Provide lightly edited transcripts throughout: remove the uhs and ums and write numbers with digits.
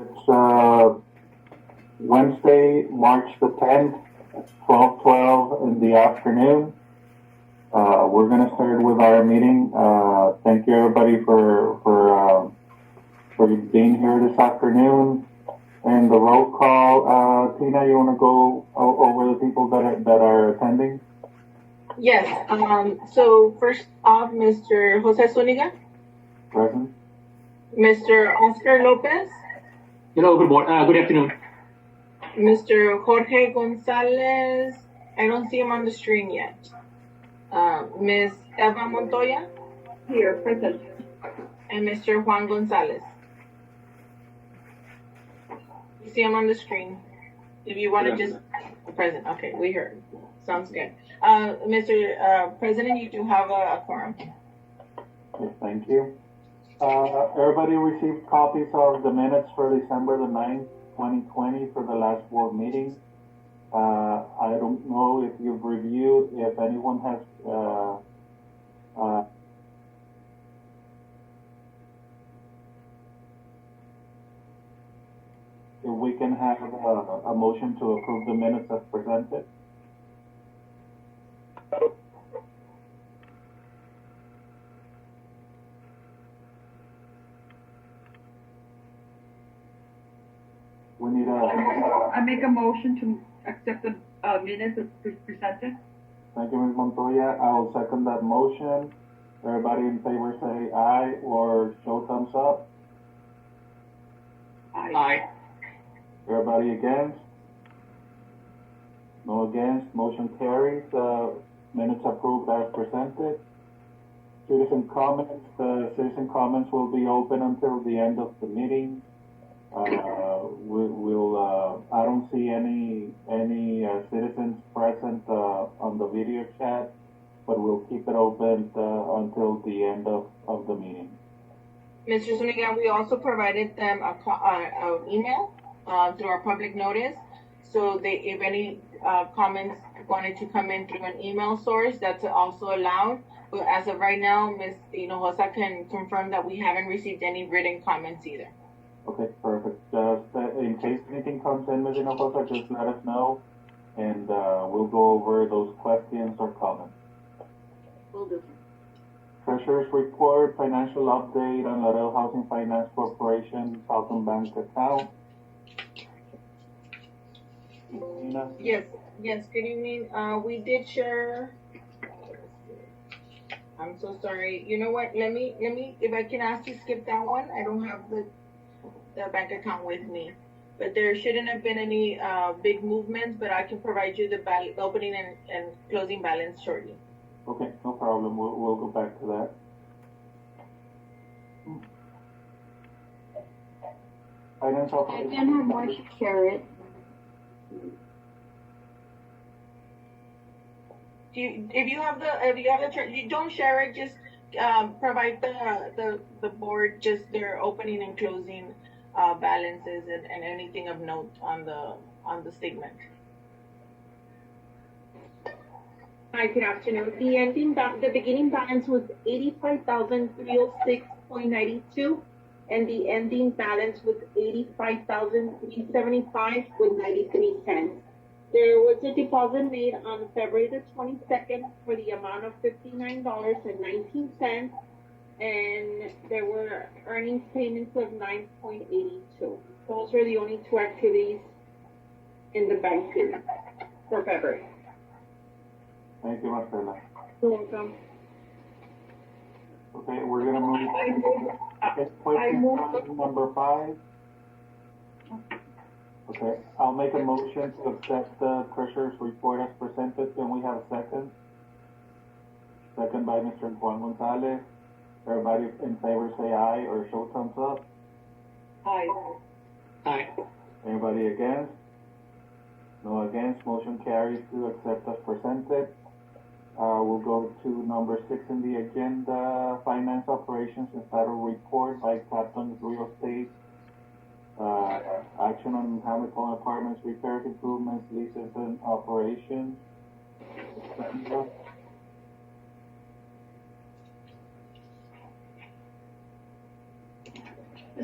It's Wednesday, March the 10th, 12:12 in the afternoon. We're going to start with our meeting. Thank you everybody for being here this afternoon. And the roll call, Tina, you want to go over the people that are attending? Yes. So first off, Mr. Jose Zuniga. Present. Mr. Oscar Lopez. Hello, good afternoon. Mr. Jorge Gonzalez. I don't see him on the screen yet. Ms. Eva Montoya. Here, present. And Mr. Juan Gonzalez. You see him on the screen. If you want to just present. Okay, we heard. Sounds good. Mr. President, you do have a quorum. Okay, thank you. Everybody received copies of the minutes for December the 9th, 2020 for the last board meeting. I don't know if you've reviewed, if anyone has if we can have a motion to approve the minutes as presented. We need I make a motion to accept the minutes as presented. Thank you, Ms. Montoya. I will second that motion. Everybody in favor say aye or show thumbs up. Aye. Everybody against? No against. Motion carries. Minutes approved as presented. Citizen comments. The citizen comments will be open until the end of the meeting. I don't see any citizens present on the video chat, but we'll keep it open until the end of the meeting. Mr. Zuniga, we also provided them an email through our public notice. So if any comments wanted to come in through an email source, that's also allowed. But as of right now, Ms. Hinojosa can confirm that we haven't received any written comments either. Okay, perfect. In case anything comes in, Ms. Hinojosa, just let us know, and we'll go over those questions or comments. Will do. Treasurer's report, financial update on Laredo Housing Finance Corporation Southern Bank account. Nina? Yes, good evening. We did share. I'm so sorry. You know what? Let me, if I can ask you skip that one. I don't have the bank account with me, but there shouldn't have been any big movements, but I can provide you the opening and closing balance shortly. Okay, no problem. We'll go back to that. Finance I operation. can have Marcia share it. If you have the you don't share it, just provide the board just their opening and closing balances and anything of note on the statement. Hi, good afternoon. The beginning balance was 85,306.92, and the ending balance was 85,375 with 93 cents. There was a deposit made on February the 22nd for the amount of $59.19, and there were earnings payments of 9.82. Those were the only two activities in the bank for February. Thank you, Marcela. You're welcome. Okay, we're gonna move. Question number 5. Okay, I'll make a motion to accept the treasurer's report as presented. Can we have a second? Second by Mr. Juan Gonzalez. Everybody in favor say aye or show thumbs up. Aye. Aye. Anybody against? No against. Motion carries to accept as presented. We'll go to number 6 in the agenda, finance operations and title report by Captain's Real Estate. Action on Hamilton Apartments, repairs, improvements, leases, and operations.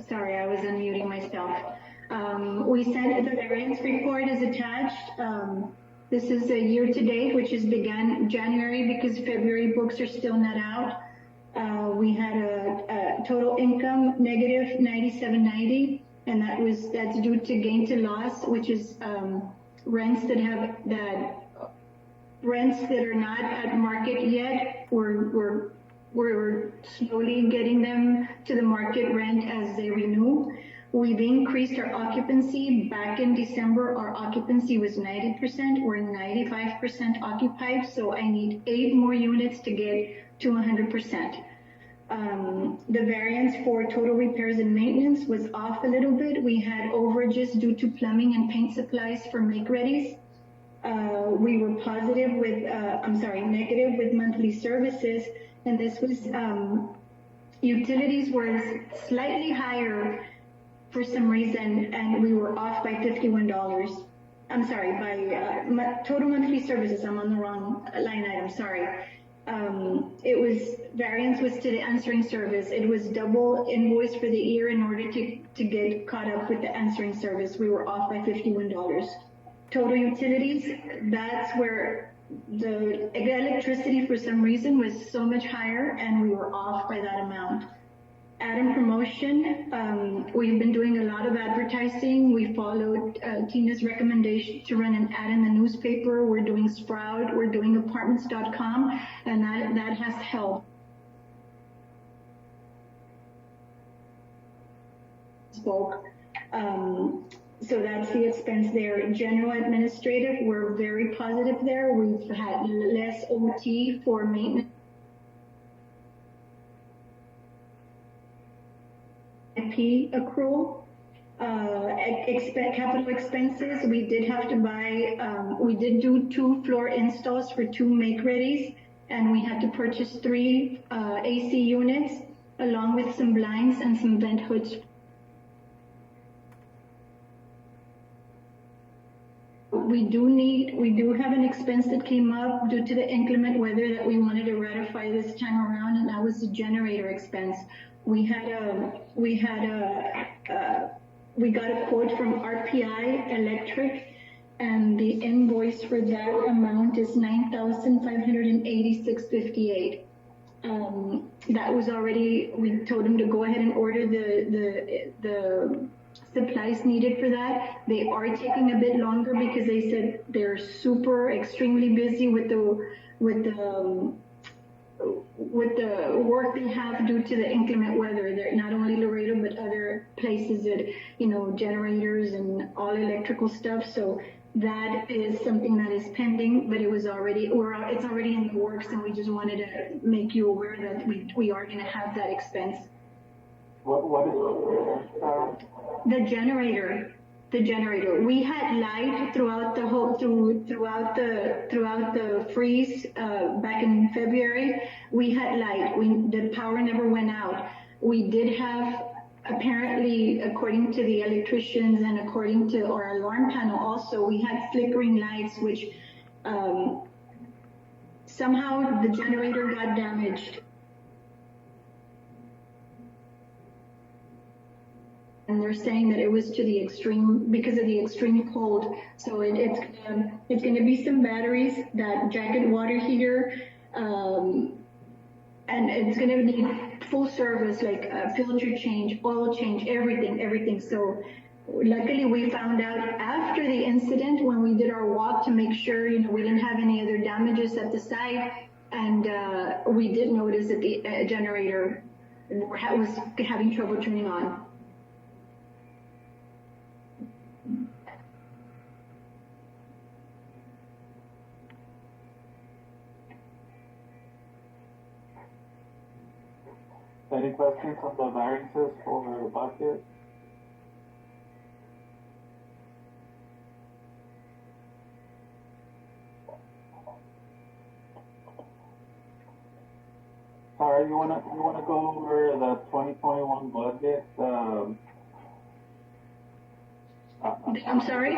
Sorry, I was unmuting myself. We sent the variance report is attached. This is a year-to-date, which is began January because February books are still not out. We had a total income negative 9790, and that's due to gain to loss, which is rents that are not at market yet. We're slowly getting them to the market rent as they renew. We've increased our occupancy. Back in December, our occupancy was 90%. We're 95% occupied, so I need 8 more units to get to 100%. The variance for total repairs and maintenance was off a little bit. We had overages due to plumbing and paint supplies for make-readies. We were negative with monthly services, and this was, utilities were slightly higher for some reason, and we were off by $51. I'm sorry, by total monthly services, I'm on the wrong line item, sorry. Variance was to the answering service. It was double invoice for the year in order to get caught up with the answering service. We were off by $51. Total utilities, that's where the electricity for some reason was so much higher, and we were off by that amount. Ad and promotion, we've been doing a lot of advertising. We followed Tina's recommendation to run an ad in the newspaper. We're doing Sprout, we're doing apartments.com, and that has helped. Spoke. So that's the expense there. General administrative, we're very positive there. We've had less OT for maintenance. Accrual, capital expenses. We did have to buy, we did do 2 floor installs for 2 make-readies, and we had to purchase 3 AC units along with some blinds and some vent hoods. We do have an expense that came up due to the inclement weather that we wanted to ratify this time around, and that was the generator expense. We got a quote from RPI Electric, and the invoice for that amount is $9,586.58. That was already, we told them to go ahead and order the supplies needed for that. They are taking a bit longer because they said they're extremely busy with the work they have due to the inclement weather. They're not only Laredo, but other places that, generators and all electrical stuff. So that is something that is pending, but it's already in the works, and we just wanted to make you aware that we are going to have that expense. What is the generator? The generator. We had light throughout the whole throughout the freeze back in February. We had light. The power never went out. We did have, apparently, according to the electricians and according to our alarm panel, also we had flickering lights, which somehow the generator got damaged. And they're saying that it was to the extreme because of the extreme cold. So it's going to be some batteries, that jacket water heater, and it's going to need full service, like filter change, oil change, everything. So luckily we found out after the incident when we did our walk to make sure we didn't have any other damages at the site, and we did notice that the generator was having trouble turning on. Any questions on the variances for the budget? Sorry, you wanna go over the 2021 budget? I'm sorry.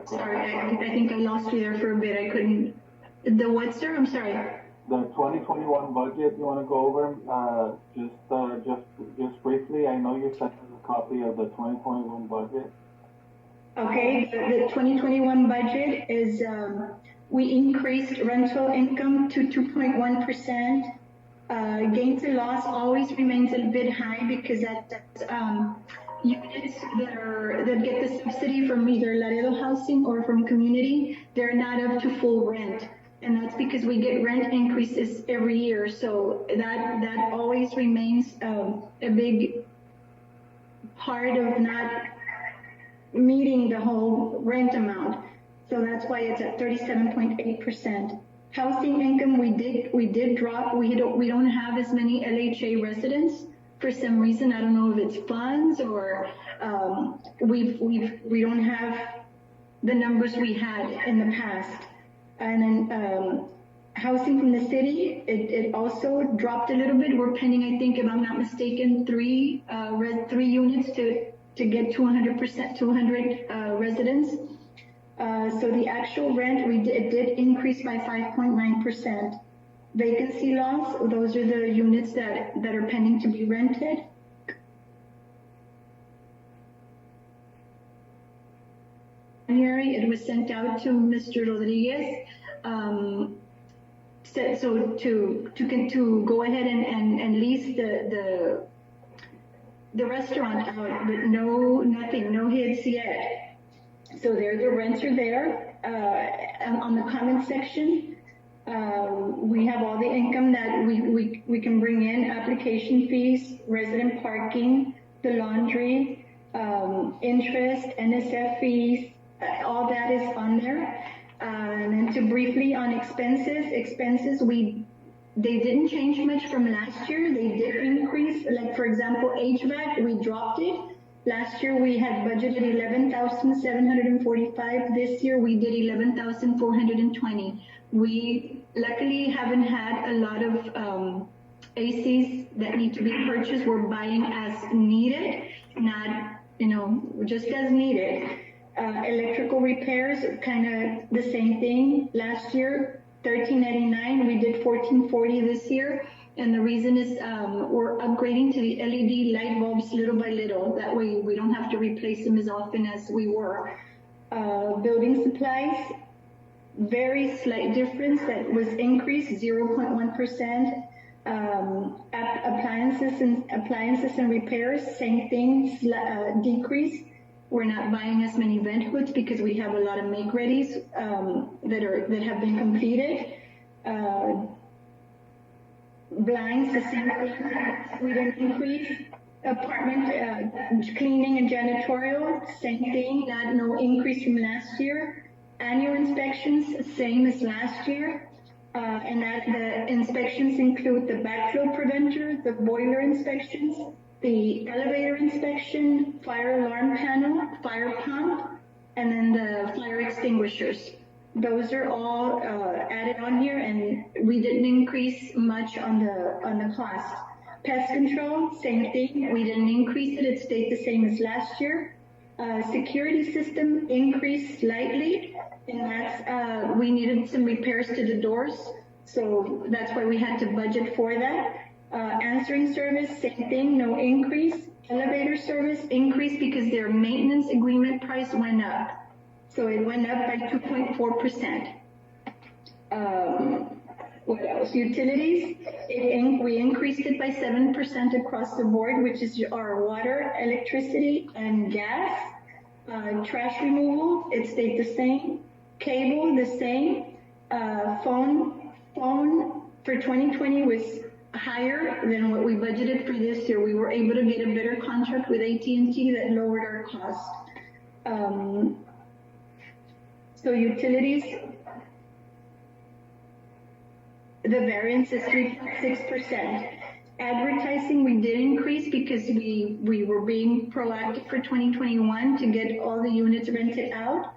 Sorry, I think I lost you there for a bit. I couldn't. The what, sir? I'm sorry. the 2021 budget, you want to go over, just briefly? I know you sent us a copy of the 2021 budget. Okay, the 2021 budget is, we increased rental income to 2.1%. Gains and loss always remains a bit high because that's units that get the subsidy from either Laredo Housing or from community, they're not up to full rent. And that's because we get rent increases every year. So that always remains a big part of not meeting the whole rent amount. So that's why it's at 37.8%. Housing income, we did drop. We don't have as many LHA residents for some reason. I don't know if it's funds or we don't have the numbers we had in the past. And then housing from the city, it also dropped a little bit. We're pending, I think, if I'm not mistaken, three units to get 200 residents. So the actual rent, it did increase by 5.9%. Vacancy loss, those are the units that are pending to be rented. It was sent out to Mr. Rodriguez, so to go ahead and lease the restaurant out, but no hits yet. So the rents are there. On the comment section, we have all the income that we can bring in: application fees, resident parking, the laundry, interest, NSF fees. All that is on there. And then to briefly on expenses, they didn't change much from last year. They did increase, like for example, HVAC, we dropped it. Last year we had budgeted 11,745. This year we did 11,420. We luckily haven't had a lot of ACs that need to be purchased. We're buying as needed, not just as needed. Electrical repairs, kind of the same thing. Last year, $1,399. We did $1,440 this year. And the reason is we're upgrading to the LED light bulbs little by little. That way we don't have to replace them as often as we were. Building supplies, very slight difference that was increased 0.1%. Appliances and repairs, same thing, decrease. We're not buying as many vent hoods because we have a lot of make-readies that have been completed. Blinds, the same thing. We didn't increase. Apartment cleaning and janitorial, same thing. No increase from last year. Annual inspections, same as last year. And that the inspections include the backflow preventer, the boiler inspections, the elevator inspection, fire alarm panel, fire pump, and then the fire extinguishers. Those are all added on here, and we didn't increase much on the cost. Pest control, same thing. We didn't increase it. It stayed the same as last year. Security system increased slightly, and that's we needed some repairs to the doors, so that's why we had to budget for that. Answering service, same thing, no increase. Elevator service increased because their maintenance agreement price went up. So it went up by 2.4%. What else? Utilities, we increased it by 7% across the board, which is our water, electricity, and gas. Trash removal, it stayed the same. Cable, the same. Phone for 2020 was higher than what we budgeted for this year. We were able to get a better contract with AT&T that lowered our cost. So utilities, the variance is 3.6%. Advertising, we did increase because we were being proactive for 2021 to get all the units rented out.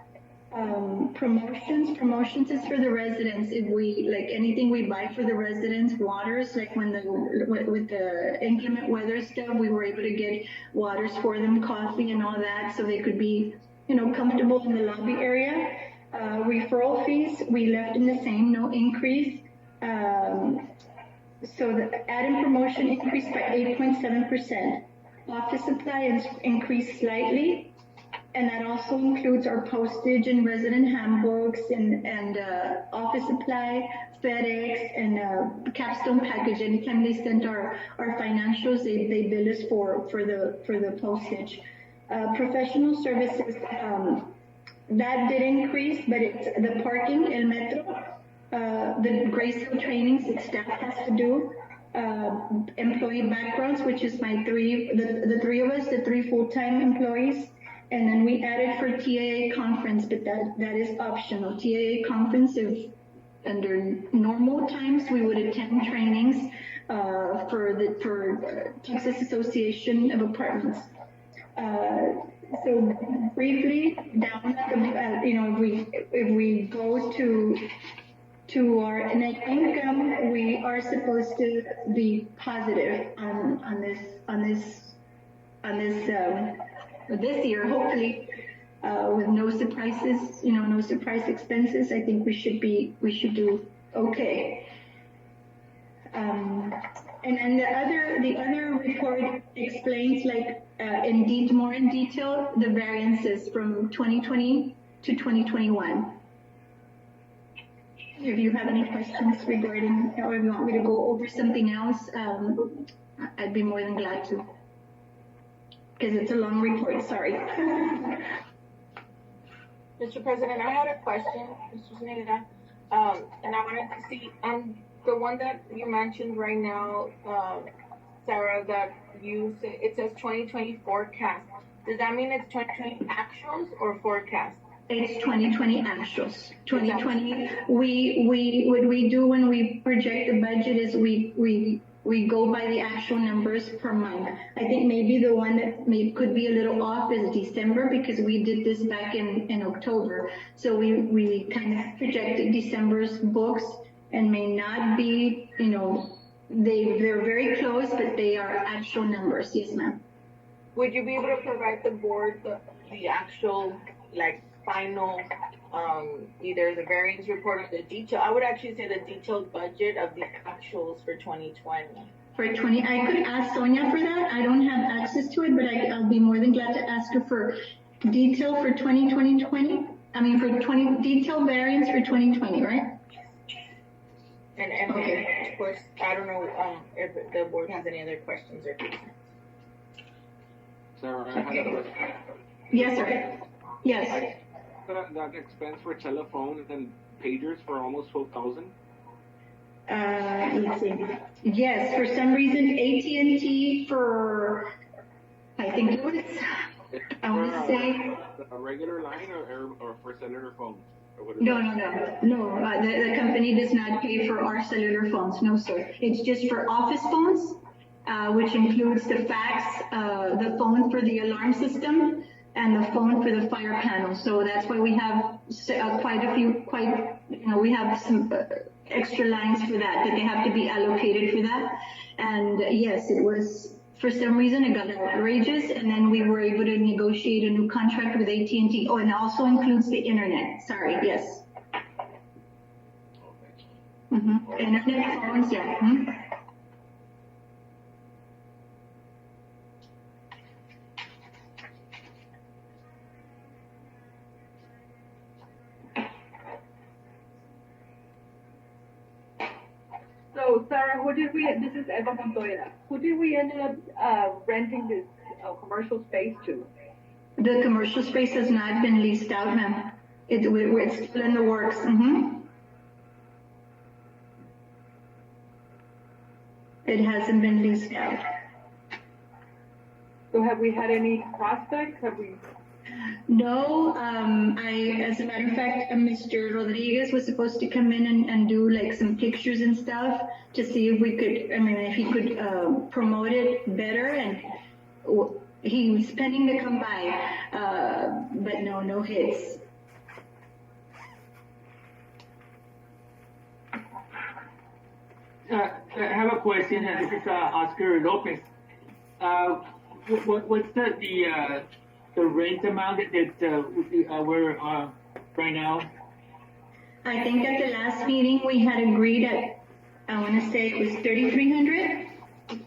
Promotions is for the residents. If we, like anything we buy for the residents, waters, like with the inclement weather stuff, we were able to get waters for them, coffee and all that, so they could be, comfortable in the lobby area. Referral fees, we left in the same, no increase. So the add and promotion increased by 8.7%. Office supply increased slightly, and that also includes our postage and resident handbooks and office supply, FedEx, and Capstone package. Anytime they send our financials, they bill us for the postage. Professional services, that did increase, but it's the parking, el metro, the Grayscale trainings that staff has to do, employee backgrounds, which is the three of us, the 3 full-time employees, and then we added for TAA conference, but that is optional. TAA conference, if under normal times we would attend trainings for Texas Association of Apartments. So briefly down, if we go to our net income, we are supposed to be positive on this year, hopefully, with no surprises, no surprise expenses. I think we should do okay. And the other report explains more in detail the variances from 2020 to 2021. If you have any questions regarding, or if you want me to go over something else, I'd be more than glad to. Because it's a long report, sorry. Mr. President, I had a question, Mr. Zuniga, and I wanted to see, the one that you mentioned right now, Sarah, that it says 2020 forecast. Does that mean it's 2020 actuals or forecast? It's 2020 actuals. 2020, what we do when we project the budget is we go by the actual numbers per month. I think maybe the one that could be a little off is December, because we did this back in October. So we kind of projected December's books and may not be, they're very close, but they are actual numbers. Yes, ma'am. Would you be able to provide the board the actual, final, either the variance report or the detail? I would actually say the detailed budget of the actuals for 2020. I could ask Sonia for that. I don't have access to it, but I'll be more than glad to ask her for detail for 2020. I mean, for detailed variance for 2020, right? And okay. Of course, I don't know if the board has any other questions or concerns. Sarah, I had a question. Yes, sir. Yes. That expense for telephone and pagers for almost 12,000? Let's see. Yes, for some reason AT&T for, I think it was, I want to say. A regular line or for cellular phones? No. The company does not pay for our cellular phones. No, sir. It's just for office phones, which includes the fax, the phone for the alarm system, and the phone for the fire panel. So that's why we have we have some extra lines for that they have to be allocated for that. And yes, it was, for some reason, it got outrageous, and then we were able to negotiate a new contract with AT&T. Oh, and it also includes the internet. Sorry, yes. Mm-hmm. Internet phones, yeah. Mm-hmm. So Sarah, this is Eva Montoya. Who did we end up renting this commercial space to? The commercial space has not been leased out, ma'am. It's still in the works. Mm-hmm. It hasn't been leased out. So have we had any prospects? No, as a matter of fact, Mr. Rodriguez was supposed to come in and do some pictures and stuff to see if we could, if he could promote it better, and he was pending to come by, but no hits. I have a question. This is Oscar Lopez. What's the rent amount that we're right now? I think at the last meeting we had agreed at I want to say it was 3,300.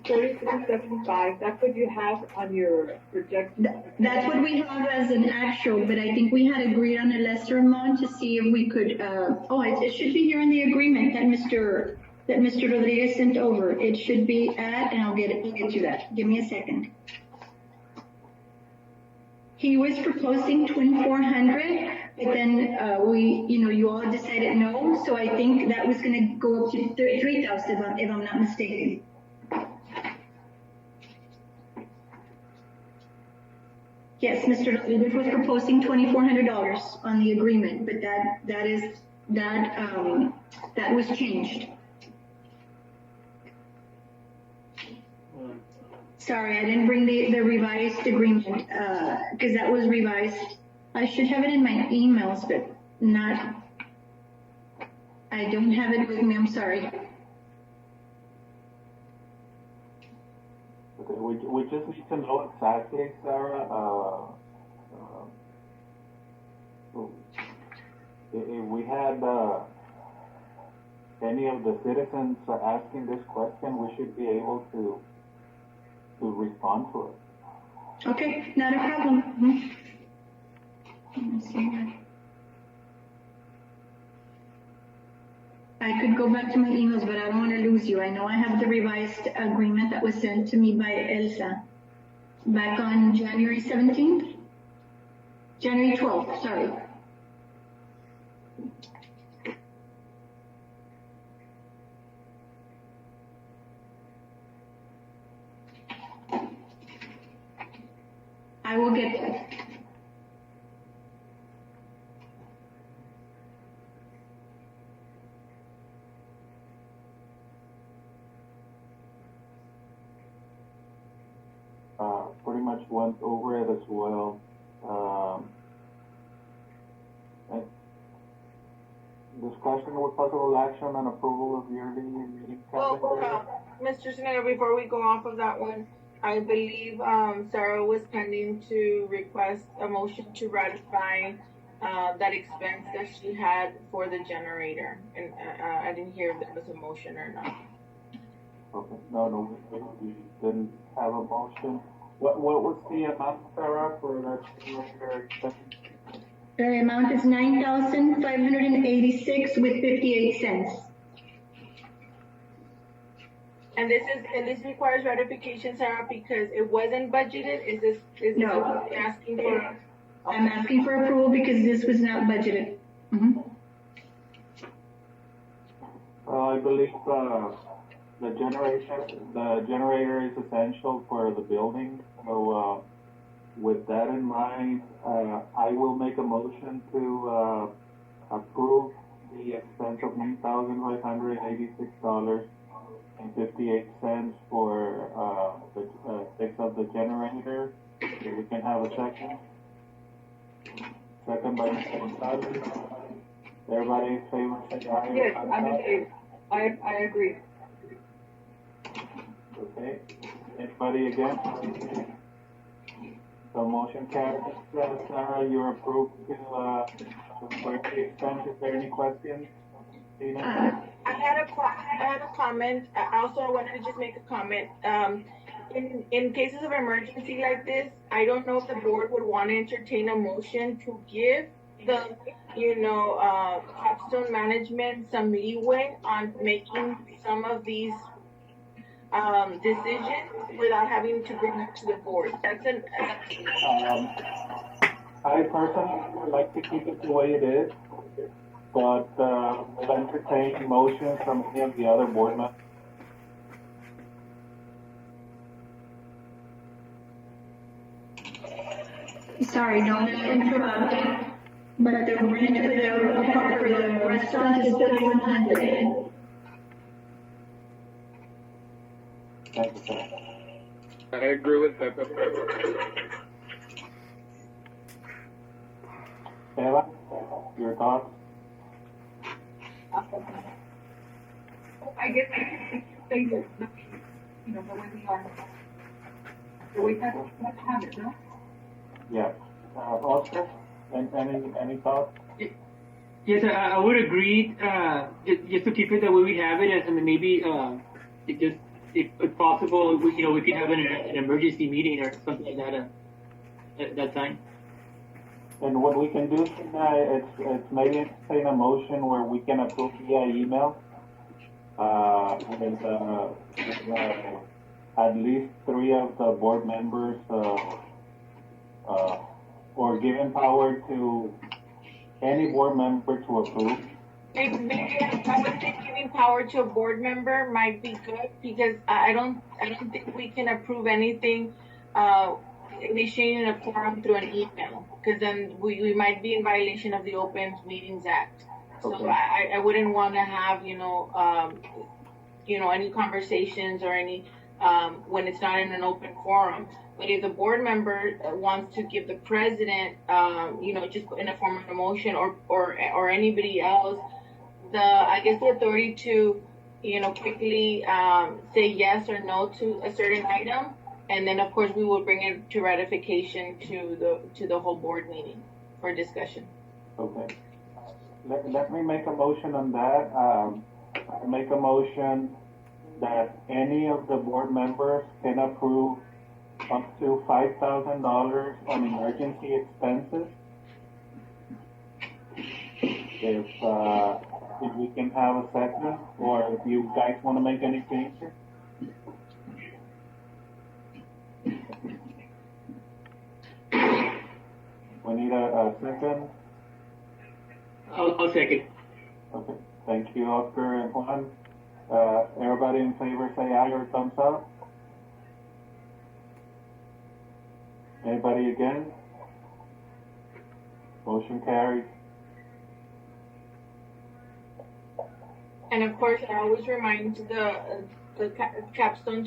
3375, that's what you have on your projected. That's what we have as an actual, but I think we had agreed on a lesser amount to see if we could, it should be here in the agreement that Mr. Rodriguez sent over. It should be at, and I'll get to that. Give me a second. He was proposing 2,400, but then, you all decided no, so I think that was gonna go up to 3,000 if I'm not mistaken. Yes, Mr. Rodriguez was proposing $2,400 on the agreement, but that was changed. Sorry, I didn't bring the revised agreement, because that was revised. I should have it in my emails, but I don't have it with me, I'm sorry. Okay, we just need to know exactly, Sarah, if we had, any of the citizens asking this question, we should be able to respond to it. Okay, not a problem. Let me see here. I could go back to my emails, but I don't want to lose you. I know I have the revised agreement that was sent to me by Elsa back on January 17th? January 12th, sorry. I will get that. Pretty much went over it as well. Discussion with possible action and approval of yearly meeting calendar. Well, Mr. Senator, before we go off of that one, I believe Sarah was pending to request a motion to ratify that expense that she had for the generator, and I didn't hear if there was a motion or not. Okay, no, we didn't have a motion. What was the amount, Sarah, for that generator expense? The amount is $9,586 with 58 cents. And this requires ratification, Sarah, because it wasn't budgeted. Is this No. asking for? I'm asking for approval because this was not budgeted. Mm-hmm. I believe the generator is essential for the building. So with that in mind, I will make a motion to approve the expense of $9,586.58 for the fix of the generator. So we can have a second. Second by Mr. Gonzalez. Everybody in favor, say aye. Yes, I'm in favor. I agree. Okay. Anybody against? The motion carries. Sarah, you're approved to for the expense. Is there any questions? Tina? I had a comment. I also wanted to just make a comment. In cases of emergency like this, I don't know if the board would want to entertain a motion to give the, capstone management some leeway on making some of these decisions without having to bring it to the board. That's I personally would like to keep it the way it is, but will entertain motions from any of the other board members. Sorry, don't interrupt. But the rent for the restaurant is $3,100. Thank you, sir. I agree with Pepe. Eva, your thoughts? I guess I can say that, the way we are. The way that have it, no? Yeah. Oscar, any thoughts? Yes, I would agree. Just to keep it the way we have it, and maybe it just if possible, we could have an emergency meeting or something like that at that time. And what we can do tonight, it's maybe entertain a motion where we can approve via email, with at least 3 of the board members, or given power to any board member to approve. Maybe I would think giving power to a board member might be good because I don't think we can approve anything, initiating a forum through an email, because then we might be in violation of the Open Meetings Act. So Okay. I wouldn't want to have, any conversations or any, when it's not in an open forum. But if the board member wants to give the president, just in a form of a motion or anybody else, I guess the authority to, quickly, say yes or no to a certain item. And then of course we will bring it to ratification to the whole board meeting for discussion. Okay. Let me make a motion on that. I make a motion that any of the board members can approve up to $5,000 on emergency expenses. If we can have a second, or if you guys want to make any changes. We need a second. I'll second. Okay, thank you, Oscar and Juan. Everybody in favor say aye or thumbs up. Anybody against? Motion carries. And of course, I always remind the capstone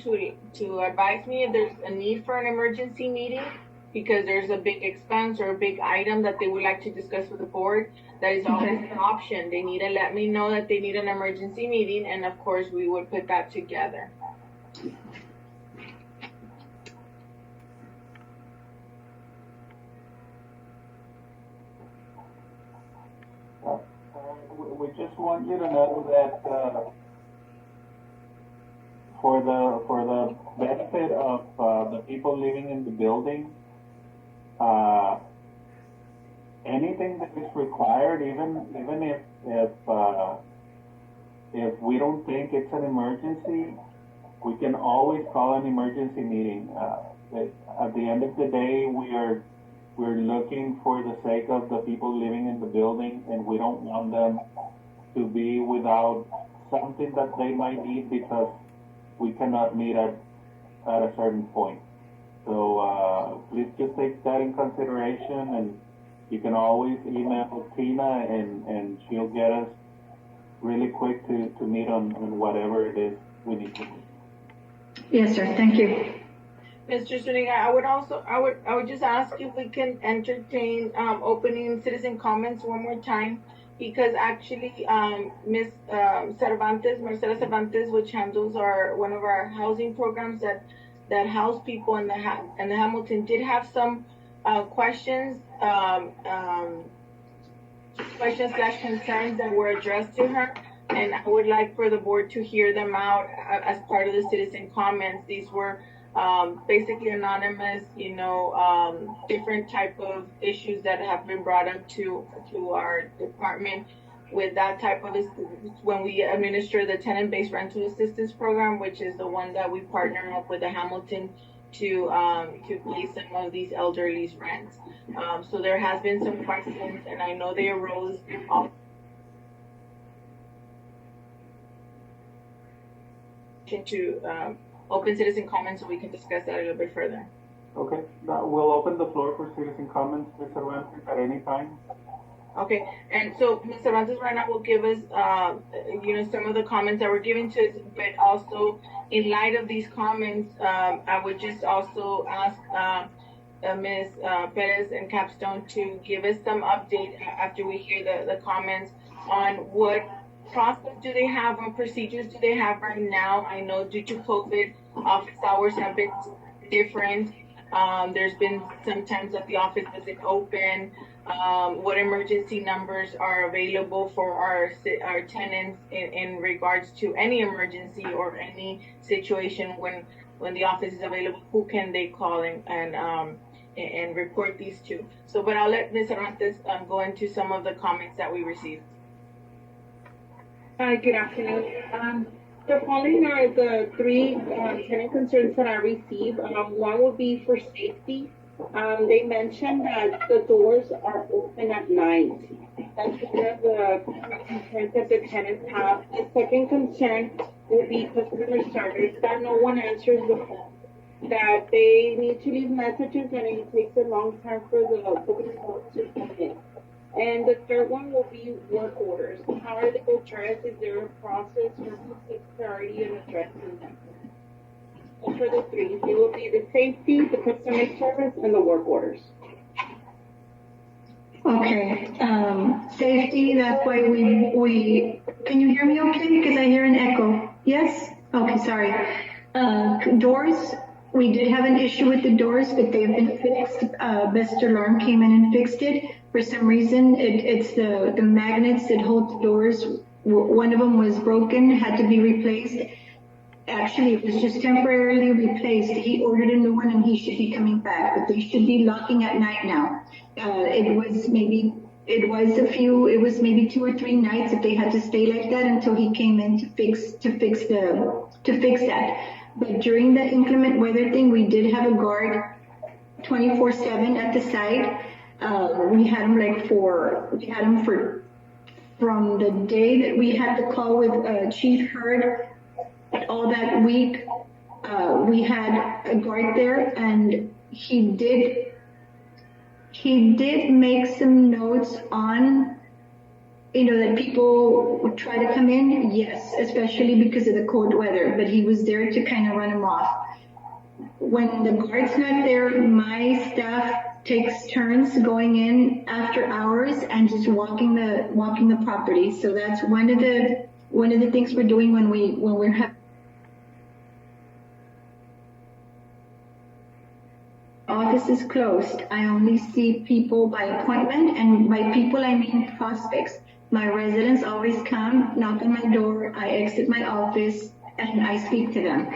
to advise me if there's a need for an emergency meeting, because there's a big expense or a big item that they would like to discuss with the board. That is always an option. They need to let me know that they need an emergency meeting, and of course, we would put that together. We just want you to know that for the benefit of the people living in the building, anything that is required, even if we don't think it's an emergency, we can always call an emergency meeting. At the end of the day, we're looking for the sake of the people living in the building, and we don't want them to be without something that they might need because we cannot meet at a certain point. So please just take that in consideration, and you can always email Tina, and she'll get us really quick to meet on whatever it is we need to do. Yes, sir. Thank you. Mr. Zuniga, I would just ask if we can entertain opening citizen comments one more time, because actually Ms. Marcela Cervantes, which handles one of our housing programs that house people in the Hamilton, did have some questions / concerns that were addressed to her, and I would like for the board to hear them out as part of the citizen comments. These were basically anonymous, different type of issues that have been brought up to our department with that type of, when we administer the tenant-based rental assistance program, which is the one that we partner up with the Hamilton to pay some of these elderly's rents. So there has been some questions, and I know they arose to open citizen comments so we can discuss that a little bit further. Okay, we'll open the floor for citizen comments, Ms. Cervantes, at any time. Okay, and so Ms. Cervantes right now will give us, some of the comments that were given to us, but also in light of these comments, I would just also ask Ms. Perez and Capstone to give us some update after we hear the comments on what process do they have, what procedures do they have right now. I know due to COVID, office hours have been different. There's been some times that the office isn't open. What emergency numbers are available for our tenants in regards to any emergency or any situation when the office is available, who can they call and report these to. So, but I'll let Ms. Arantes go into some of the comments that we received. Hi, good afternoon. The following are the three tenant concerns that I received. One would be for safety. They mentioned that the doors are open at night. That's one of the concerns that the tenants have. The second concern would be customer service, that no one answers the phone, that they need to leave messages and it takes a long time for the booking code to come in. And the third one will be work orders. How are they addressed? Is there a process for who takes priority in addressing them? And for the three, it will be the safety, the customer service, and the work orders. Okay, safety, that's why we, can you hear me okay? Because I hear an echo. Yes? Okay, sorry. Doors, we did have an issue with the doors, but they've been fixed. Best Alarm came in and fixed it. For some reason, it's the magnets that hold the doors. One of them was broken, had to be replaced. Actually, it was just temporarily replaced. He ordered a new one and he should be coming back, but they should be locking at night now. It was maybe 2 or 3 nights that they had to stay like that until he came in to fix that. But during the inclement weather thing, we did have a guard 24/7 at the site. We had him from the day that we had the call with Chief Hurd. All that week, we had a guard there, and he did make some notes on, that people would try to come in. Yes, especially because of the cold weather, but he was there to kind of run them off. When the guard's not there, my staff takes turns going in after hours and just walking the property. So that's one of the things we're doing when we're having office is closed. I only see people by appointment, and by people I mean prospects. My residents always come, knock on my door, I exit my office, and I speak to them.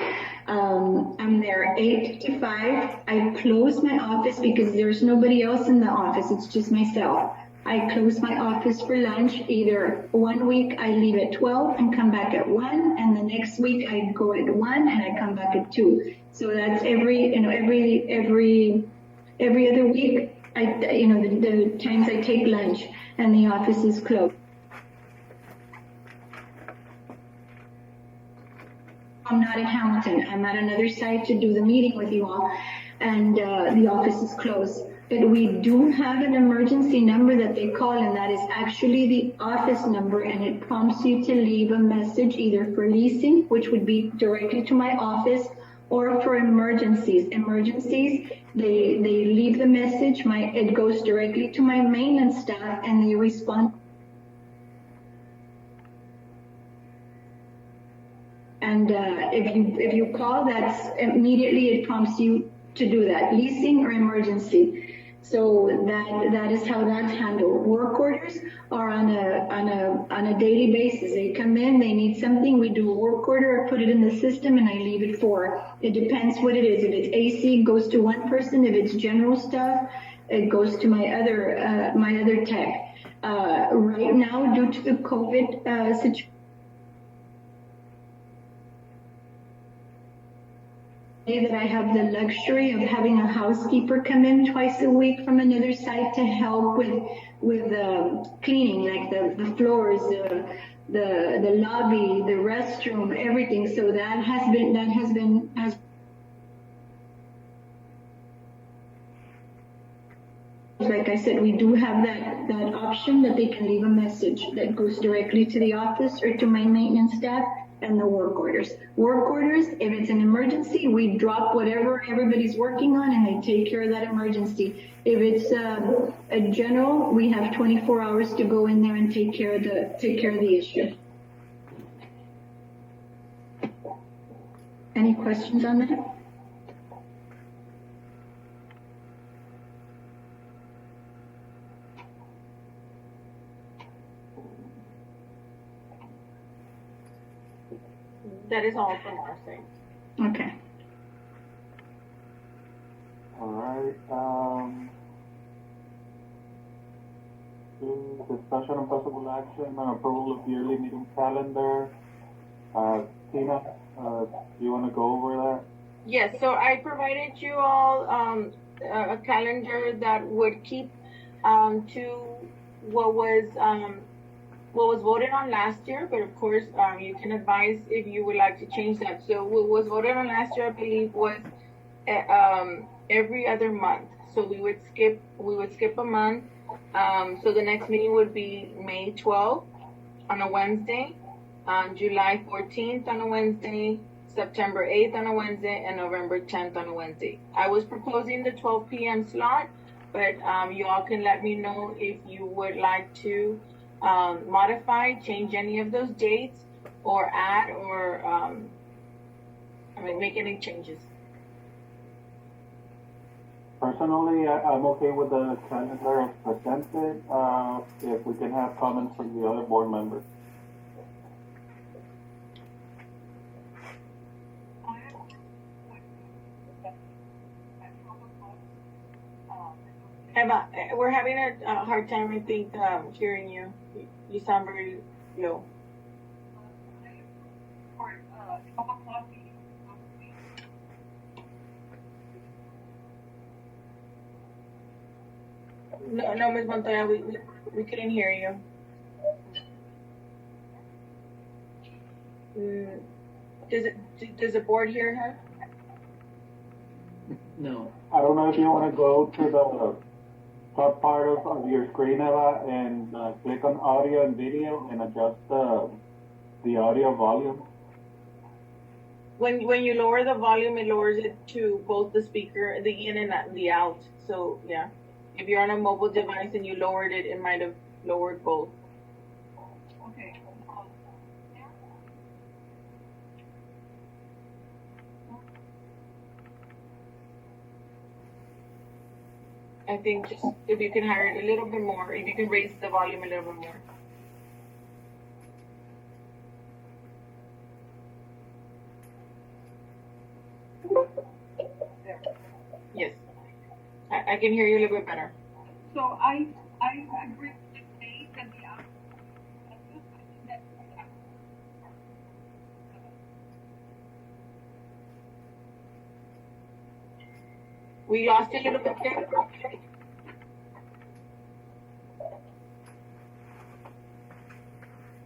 I'm there 8 to 5. I close my office because there's nobody else in the office. It's just myself. I close my office for lunch. Either one week I leave at 12 and come back at 1, and the next week I go at 1 and I come back at 2. So that's every other week. The times I take lunch and the office is closed. I'm not in Hamilton. I'm at another site to do the meeting with you all, and the office is closed. But we do have an emergency number that they call, and that is actually the office number, and it prompts you to leave a message either for leasing, which would be directly to my office, or for emergencies. They leave the message, it goes directly to my maintenance staff, and they respond. And if you call, that's immediately it prompts you to do that, leasing or emergency. So that is how that's handled. Work orders are on a daily basis. They come in, they need something, we do a work order, I put it in the system, and I leave it for. It depends what it is. If it's AC, it goes to one person. If it's general stuff, it goes to my other tech. Right now, due to the COVID situation, that I have the luxury of having a housekeeper come in twice a week from another site to help with cleaning, like the floors, the lobby, the restroom, everything. So that has been like I said, we do have that option that they can leave a message that goes directly to the office or to my maintenance staff. And the work orders. Work orders, if it's an emergency, we drop whatever everybody's working on and they take care of that emergency. If it's a general, we have 24 hours to go in there and take care of the issue. Any questions on that? That is all from our side. Okay. All right, discussion on possible action on approval of yearly meeting calendar. Tina, do you want to go over that? Yes, so I provided you all a calendar that would keep to what was voted on last year, but of course you can advise if you would like to change that. So what was voted on last year, I believe, was every other month. So we would skip a month. So the next meeting would be May 12th on a Wednesday, July 14th on a Wednesday, September 8th on a Wednesday, and November 10th on a Wednesday. I was proposing the 12 p.m. slot, but you all can let me know if you would like to modify, change any of those dates, or add, or make any changes. Personally, I'm okay with the calendar as presented, if we can have comments from the other board members. Emma, we're having a hard time, I think, hearing you. You sound very low. No, Ms. Montoya, we couldn't hear you. Does the board hear her? No. I don't know if you want to go to the top part of your screen, Eva, and click on audio and video and adjust the audio volume. When you lower the volume, it lowers it to both the speaker, the in and the out. So yeah, if you're on a mobile device and you lowered it, it might have lowered both. Okay. I think just if you can hire it a little bit more, if you can raise the volume a little bit more. Yes, I can hear you a little bit better. So I agree with the date and the hour. We lost a little bit there.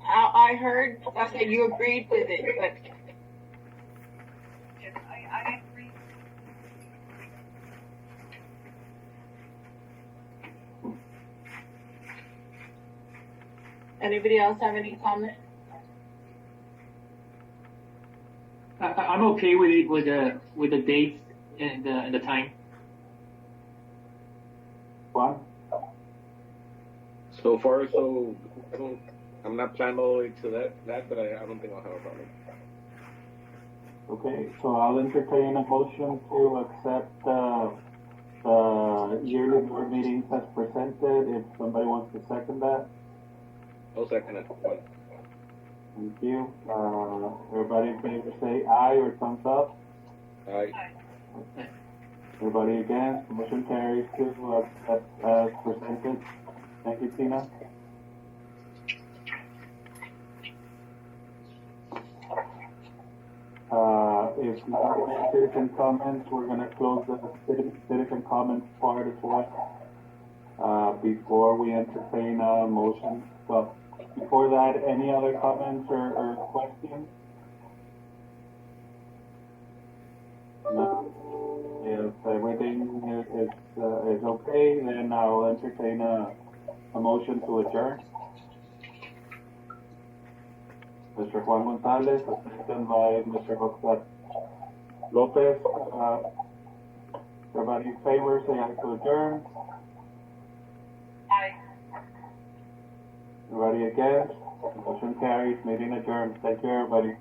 I heard that you agreed with it, but Yes, I agree. anybody else have any comment? I'm okay with it with the dates and the time. Juan? So far, so I'm not planned all the way to that, but I don't think I'll have a problem. Okay, so I'll entertain a motion to accept the yearly board meetings as presented. If somebody wants to second that, I'll second it. One. thank you. Everybody in favor say aye or thumbs up. Aye. Everybody against, motion carries to accept as presented. Thank you, Tina. If no more citizen comments, we're gonna close the citizen comments part as well, before we entertain a motion. So, before that, any other comments or questions? No? If everything is okay, then I'll entertain a motion to adjourn. Mr. Juan Gonzalez, second by Mr. José Lopez. Everybody in favor, say aye to adjourn. Aye. Everybody against? Motion carries, meeting adjourned. Thank you, everybody.